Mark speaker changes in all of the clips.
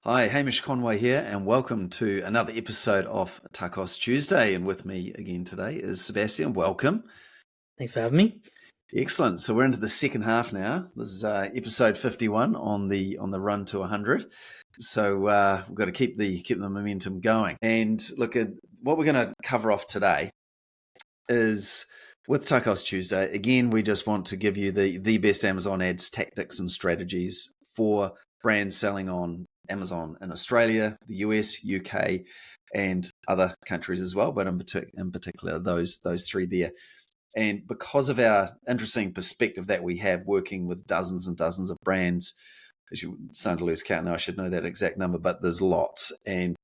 Speaker 1: Hi, Hamish Conway here, and welcome to another episode of TACOS Tuesday. And with me again today is Sebastian. Welcome.
Speaker 2: Thanks for having me.
Speaker 1: Excellent. So we're into the second half now. This is episode 51 on the run to 100. So we've got to keep the momentum going. And look at what we're going to cover off today is with TACOS Tuesday. Again, we just want to give you the best Amazon ads tactics and strategies for brands selling on Amazon in Australia, the US, UK, and other countries as well, but in particular those three there. And because of our interesting perspective that we have working with dozens and dozens of brands, as you're starting to lose count now, I should know that exact number, but there's lots and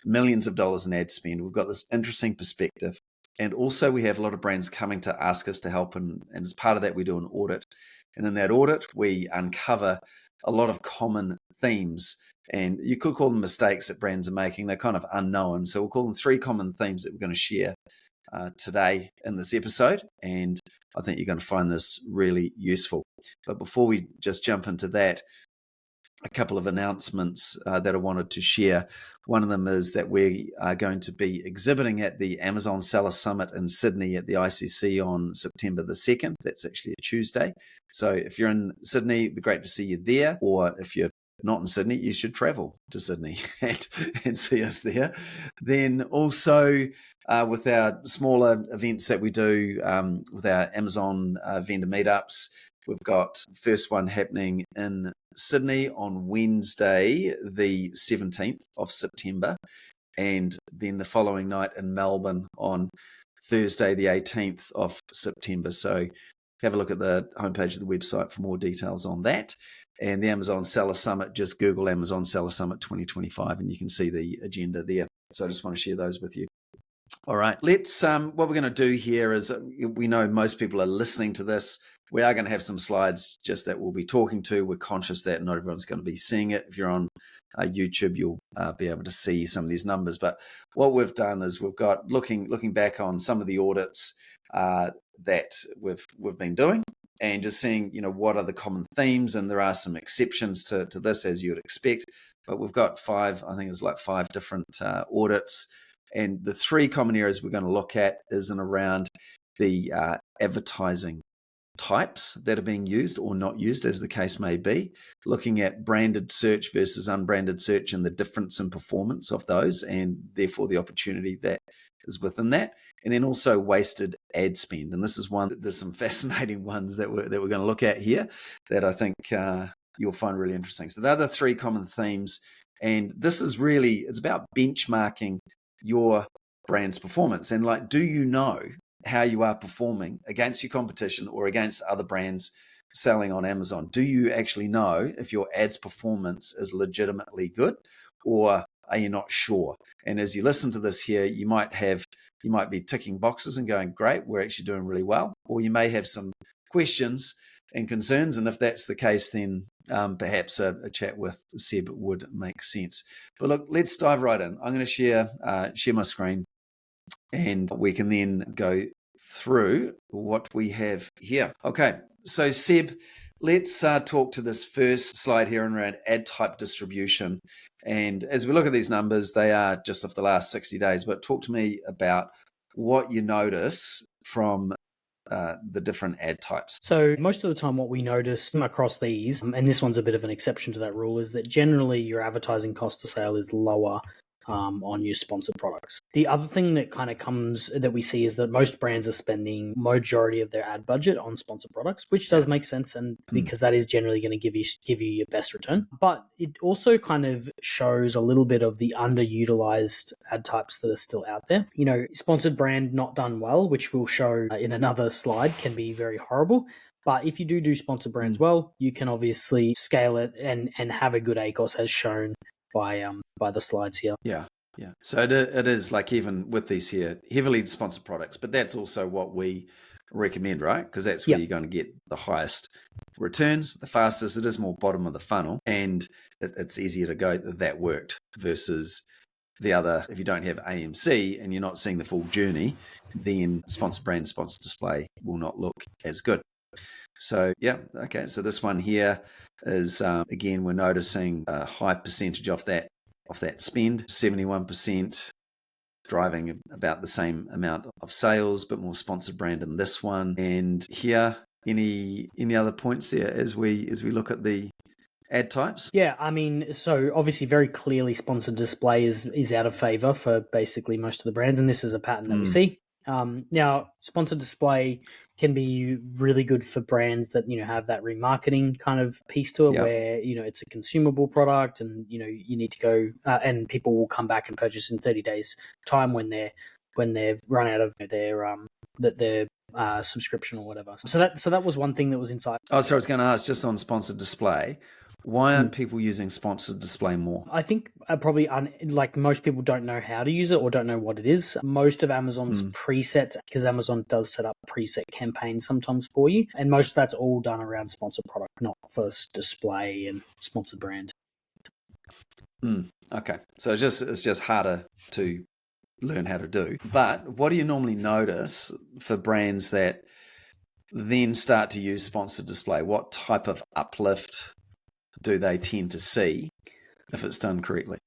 Speaker 1: millions of dollars in ad spend. We've got this interesting perspective. And also we have a lot of brands coming to ask us to help. And as part of that, we do an audit. And in that audit, we uncover a lot of common themes. And you could call them mistakes that brands are making. They're kind of unknown. So we'll call them 3 common themes that we're going to share today in this episode. And I think you're going to find this really useful. But before we just jump into that, a couple of announcements that I wanted to share. One of them is that we are going to be exhibiting at the Amazon Seller Summit in Sydney at the ICC on September the 2nd. That's actually a Tuesday. So if you're in Sydney, it'd be great to see you there. Or if you're not in Sydney, you should travel to Sydney and see us there. Then also with our smaller events that we do with our Amazon vendor meetups, we've got the first one happening in Sydney on Wednesday, the 17th of September, and then the following night in Melbourne on Thursday, the 18th of September. So have a look at the homepage of the website for more details on that. And the Amazon Seller Summit, just Google Amazon Seller Summit 2025 and you can see the agenda there. So I just want to share those with you. All right, let's, what we're going to do here is we know most people are listening to this. We are going to have some slides just that we'll be talking to. We're conscious that not everyone's going to be seeing it. If you're on YouTube, you'll be able to see some of these numbers. But what we've done is we've got looking back on some of the audits that we've been doing and just seeing, what are the common themes. And there are some exceptions to this, as you would expect. But we've got 5 different audits. And the 3 common areas we're going to look at is in around the advertising types that are being used or not used, as the case may be, looking at branded search versus unbranded search and the difference in performance of those and therefore the opportunity that is within that, and then also wasted ad spend. And this is one, there's some fascinating ones that we're going to look at here that I think you'll find really interesting. So the other 3 common themes, and this is really, it's about benchmarking your brand's performance. And do you know how you are performing against your competition or against other brands selling on Amazon? Do you actually know if your ads performance is legitimately good, or are you not sure? And as you listen to this here, you might be ticking boxes and going, great, we're actually doing really well. Or you may have some questions and concerns. And if that's the case, then perhaps a chat with Seb would make sense. But look, let's dive right in. I'm going to share my screen and we can then go through what we have here. Okay, so Seb, let's talk to this first slide here around ad type distribution. And as we look at these numbers, they are just of the last 60 days, but talk to me about what you notice from the different ad types.
Speaker 2: So most of the time what we notice across these, and this one's a bit of an exception to that rule, is that generally your advertising cost to sale is lower on your sponsored products. The other thing that kind of comes that we see is that most brands are spending majority of their ad budget on sponsored products, which does make sense, and because that is generally going to give you your best return. But it also kind of shows a little bit of the underutilized ad types that are still out there. Sponsored brand not done well, which we'll show in another slide, can be very horrible. But if you do sponsored brands well, you can obviously scale it and have a good ACOS, as shown by the slides here.
Speaker 1: Yeah. So it is even with these here, heavily sponsored products, but that's also what we recommend, right? Because that's where you're going to get the highest returns, the fastest. It is more bottom of the funnel, and it's easier to go that worked versus the other. If you don't have AMC and you're not seeing the full journey, then sponsored brand, sponsored display will not look as good. So, yeah, okay. So this one here is, again, we're noticing a high percentage of that spend, 71%, driving about the same amount of sales, but more sponsored brand in this one. And here, any other points there as we look at the ad types?
Speaker 2: Yeah, I mean, so obviously very clearly sponsored display is out of favor for basically most of the brands, and this is a pattern that we see. Now, sponsored display can be really good for brands that, have that remarketing kind of piece to it, where, it's a consumable product and, you need to go and people will come back and purchase in 30 days time when they've run out of their subscription or whatever. So that was one thing that was inside.
Speaker 1: Oh, sorry, I was going to ask just on sponsored display. Why aren't people using sponsored display more?
Speaker 2: I think probably like most people don't know how to use it or don't know what it is. Most of Amazon's presets, because Amazon does set up preset campaigns sometimes for you, and most of that's all done around sponsored product, not for display and sponsored brand.
Speaker 1: Okay, so it's just harder to learn how to do. But what do you normally notice for brands that then start to use sponsored display? What type of uplift do they tend to see if it's done correctly?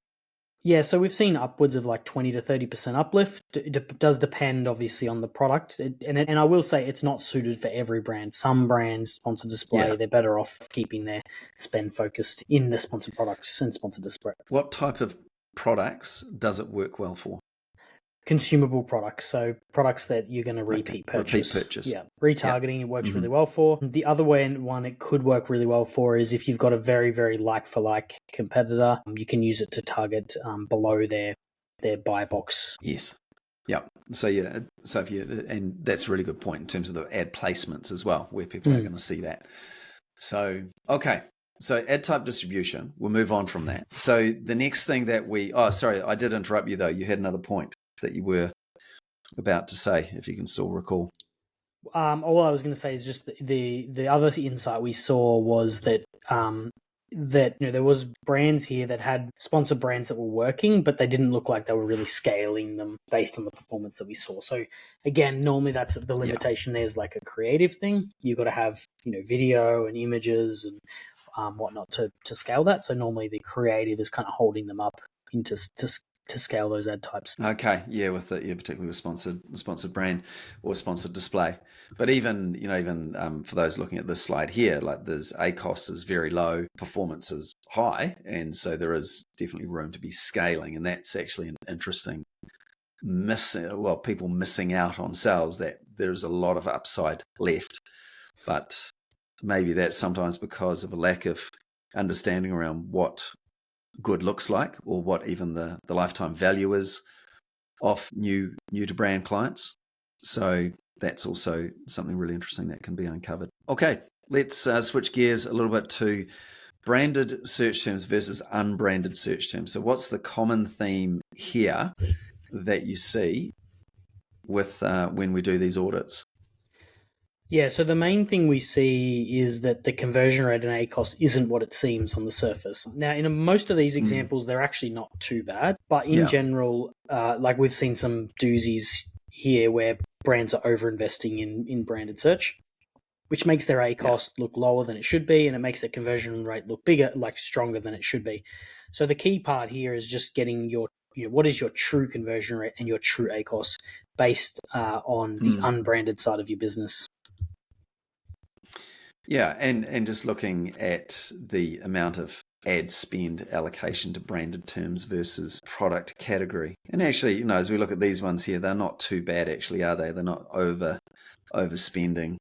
Speaker 2: Yeah, so we've seen upwards of like 20 to 30% uplift. It does depend, obviously, on the product. And I will say it's not suited for every brand. Some brands, sponsored display, they're better off keeping their spend focused in the sponsored products and sponsored display.
Speaker 1: What type of products does it work well for?
Speaker 2: Consumable products, so products that you're going to repeat purchase. Yeah, retargeting it works really well for. The other one it could work really well for is if you've got a very, very like-for-like competitor, you can use it to target below their buy box.
Speaker 1: Yes. Yep. So and that's a really good point in terms of the ad placements as well, where people are going to see that. So, okay. So ad type distribution, we'll move on from that. So the next thing that sorry, I did interrupt you though. You had another point that you were about to say, if you can still recall.
Speaker 2: All I was going to say is just the other insight we saw was that there was brands here that had sponsored brands that were working, but they didn't look like they were really scaling them based on the performance that we saw. So again, normally that's the limitation. There's like a creative thing. You've got to have video and images and whatnot to scale that. So normally the creative is kind of holding them up to scale those ad types.
Speaker 1: Okay, yeah, particularly with sponsored brand or sponsored display. But even for those looking at this slide here, like there's ACOS is very low, performance is high, and so there is definitely room to be scaling, and that's actually an interesting people missing out on sales, that there's a lot of upside left, but maybe that's sometimes because of a lack of understanding around what good looks like, or what even the lifetime value is of new to brand clients. So that's also something really interesting that can be uncovered. Okay, let's switch gears a little bit to branded search terms versus unbranded search terms. So what's the common theme here that you see with when we do these audits?
Speaker 2: Yeah, so the main thing we see is that the conversion rate in ACOS isn't what it seems on the surface. Now, in most of these examples, they're actually not too bad. But in general, like we've seen some doozies here where brands are over-investing in branded search, which makes their ACOS look lower than it should be, and it makes the conversion rate look bigger, like stronger than it should be. So the key part here is just getting your what is your true conversion rate and your true ACOS based on the unbranded side of your business.
Speaker 1: Yeah, and just looking at the amount of ad spend allocation to branded terms versus product category. And actually, as we look at these ones here, they're not too bad actually, are they? They're not overspending.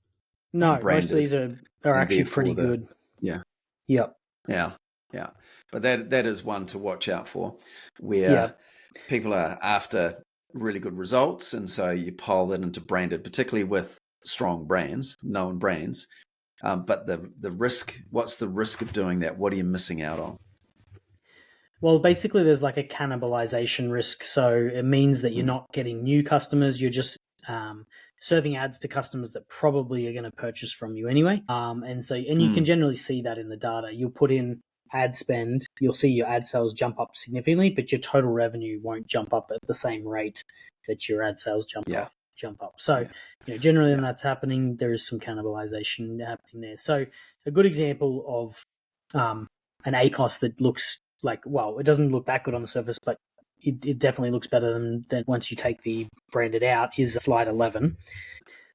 Speaker 2: No, most of these are actually pretty good.
Speaker 1: Yeah.
Speaker 2: Yep.
Speaker 1: Yeah. Yeah. But that is one to watch out for, where people are after really good results, and so you pile that into branded, particularly with strong brands, known brands. But the risk, what's the risk of doing that? What are you missing out on?
Speaker 2: Well, basically there's like a cannibalization risk. So it means that you're not getting new customers. You're just serving ads to customers that probably are going to purchase from you anyway. And you can generally see that in the data. You'll put in ad spend, you'll see your ad sales jump up significantly, but your total revenue won't jump up at the same rate that your ad sales jump up. jump up. So,
Speaker 1: Yeah.
Speaker 2: generally when
Speaker 1: Yeah.
Speaker 2: that's happening, there is some cannibalization happening there. So a good example of an ACOS that looks like, well, it doesn't look that good on the surface, but it definitely looks better than once you take the branded out, is slide 11.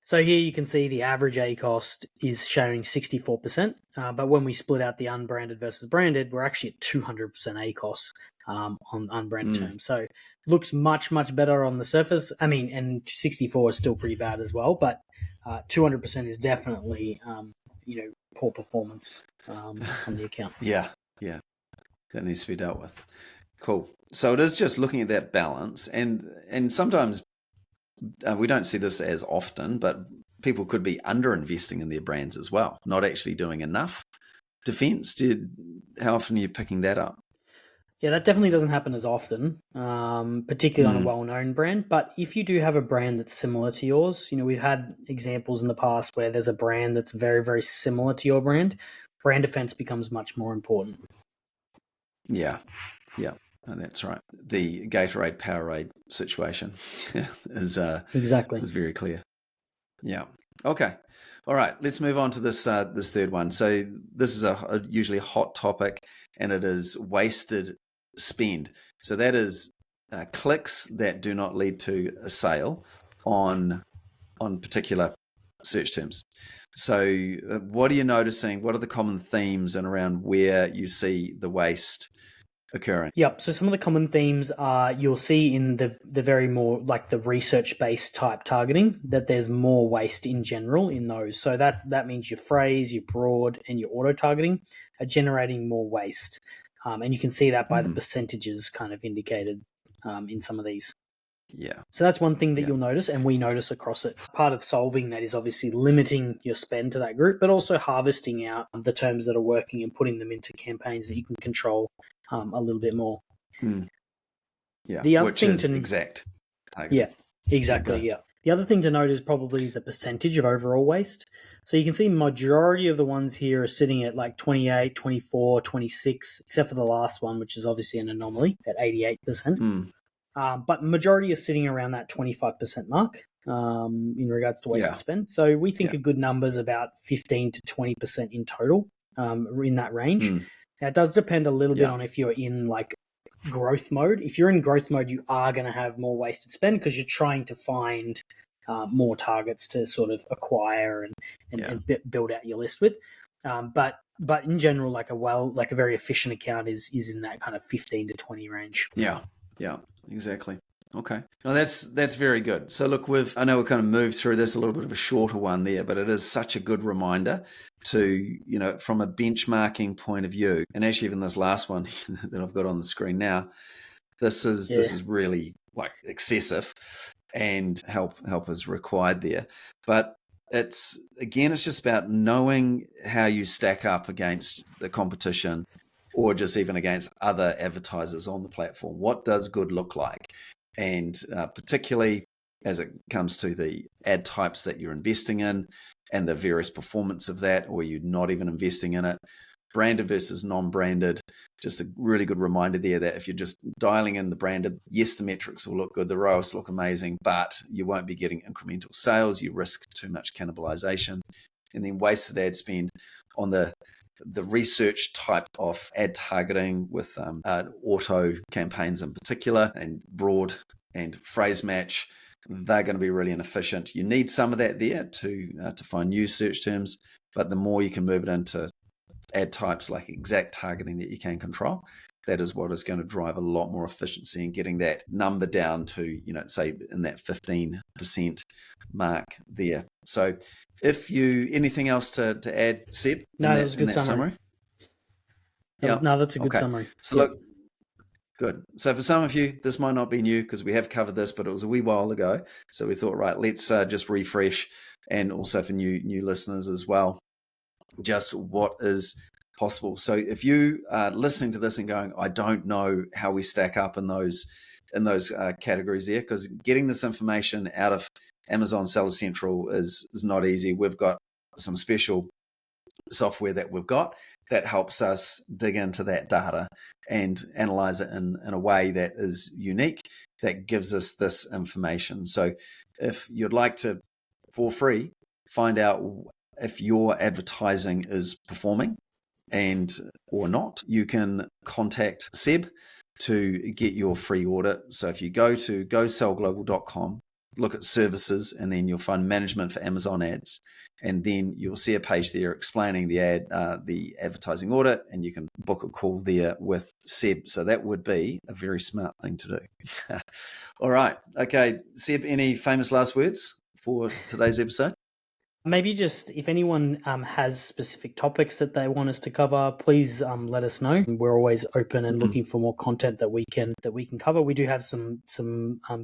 Speaker 2: So here you can see the average ACOS is showing 64%, but when we split out the unbranded versus branded, we're actually at 200% ACOS on unbranded terms. So it looks much, much better on the surface. I mean, and 64 is still pretty bad as well, but 200% is definitely, poor performance on the account.
Speaker 1: Yeah. That needs to be dealt with. Cool. So it is just looking at that balance, and sometimes we don't see this as often, but people could be under-investing in their brands as well, not actually doing enough defense. How often are you picking that up?
Speaker 2: Yeah, that definitely doesn't happen as often, particularly on a well-known brand. But if you do have a brand that's similar to yours, we've had examples in the past where there's a brand that's very, very similar to your brand. Brand defense becomes much more important.
Speaker 1: Yeah. Oh, that's right. The Gatorade Powerade situation is
Speaker 2: Exactly.
Speaker 1: is very clear. Yeah. Okay. All right. Let's move on to this third one. So this is a usually a hot topic, and it is wasted spend. So that is clicks that do not lead to a sale on particular search terms. So what are you noticing? What are the common themes and around where you see the waste occurring?
Speaker 2: Yep. So some of the common themes are you'll see in the very more like the research-based type targeting that there's more waste in general in those. So that means your phrase, your broad, and your auto-targeting are generating more waste. And you can see that by the percentages kind of indicated in some of these.
Speaker 1: Yeah.
Speaker 2: So that's one thing that you'll notice, and we notice across it. Part of solving that is obviously limiting your spend to that group, but also harvesting out the terms that are working and putting them into campaigns that you can control a little bit more.
Speaker 1: Yeah,
Speaker 2: the other
Speaker 1: which
Speaker 2: thing
Speaker 1: is
Speaker 2: to,
Speaker 1: exact targeting.
Speaker 2: Yeah, exactly, yeah. The other thing to note is probably the percentage of overall waste. So you can see majority of the ones here are sitting at like 28, 24, 26, except for the last one, which is obviously an anomaly at 88%. But majority is sitting around that 25% mark in regards to wasted spend. So we think a good number is about 15 to 20% in total in that range. Now, it does depend a little bit on if you're in like growth mode. If you're in growth mode, you are going to have more wasted spend because you're trying to find more targets to sort of acquire and build out your list with. But in general, like a very efficient account is in that kind of 15 to 20 range.
Speaker 1: Yeah, exactly. Okay. No, that's very good. So look, I know we kind of moved through this a little bit of a shorter one there, but it is such a good reminder to, from a benchmarking point of view, and actually even this last one that I've got on the screen now, this is really like excessive, and help is required there. But it's just about knowing how you stack up against the competition, or just even against other advertisers on the platform. What does good look like? And particularly as it comes to the ad types that you're investing in and the various performance of that, or you're not even investing in it, branded versus non-branded, just a really good reminder there that if you're just dialing in the branded, yes, the metrics will look good, the ROAS look amazing, but you won't be getting incremental sales. You risk too much cannibalization, and then wasted ad spend on the research type of ad targeting with auto campaigns in particular, and broad and phrase match. They're going to be really inefficient. You need some of that there to find new search terms, but the more you can move it into ad types like exact targeting that you can control, that is what is going to drive a lot more efficiency in getting that number down to, say in that 15% mark there. So anything else to add, Seb?
Speaker 2: No, that was a good summary. That's a good summary.
Speaker 1: So look, good. So for some of you, this might not be new because we have covered this, but it was a wee while ago. So we thought, right, let's just refresh, and also for new listeners as well, just what is possible. So if you are listening to this and going, I don't know how we stack up in those categories there, because getting this information out of Amazon Seller Central is not easy. We've got some special software that we've got that helps us dig into that data and analyze it in a way that is unique, that gives us this information. So if you'd like to, for free, find out if your advertising is performing and or not, you can contact Seb to get your free audit. So if you go to gosellglobal.com, look at services, and then you'll find management for Amazon ads, and then you'll see a page there explaining the advertising audit, and you can book a call there with Seb. So that would be a very smart thing to do. All right. Okay, Seb, any famous last words for today's episode?
Speaker 2: Maybe just if anyone has specific topics that they want us to cover, please let us know. We're always open and looking for more content that we can cover. We do have some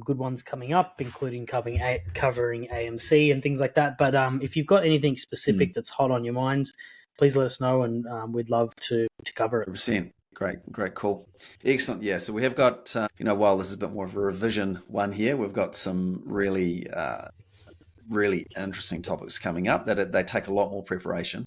Speaker 2: good ones coming up, including covering AMC and things like that. But if you've got anything specific that's hot on your minds, please let us know, and we'd love to cover it.
Speaker 1: 100%. Great call. Excellent. Yeah, so we have got, while this is a bit more of a revision one here, we've got some really interesting topics coming up that they take a lot more preparation,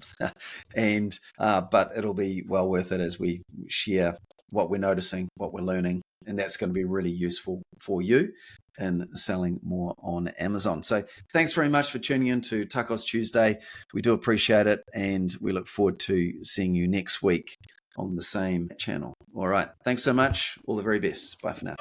Speaker 1: and but it'll be well worth it as we share what we're noticing, what we're learning, and that's going to be really useful for you in selling more on Amazon. So thanks very much for tuning in to TACOS Tuesday. We do appreciate it, and we look forward to seeing you next week on the same channel. All right. Thanks so much. All the very best. Bye for now.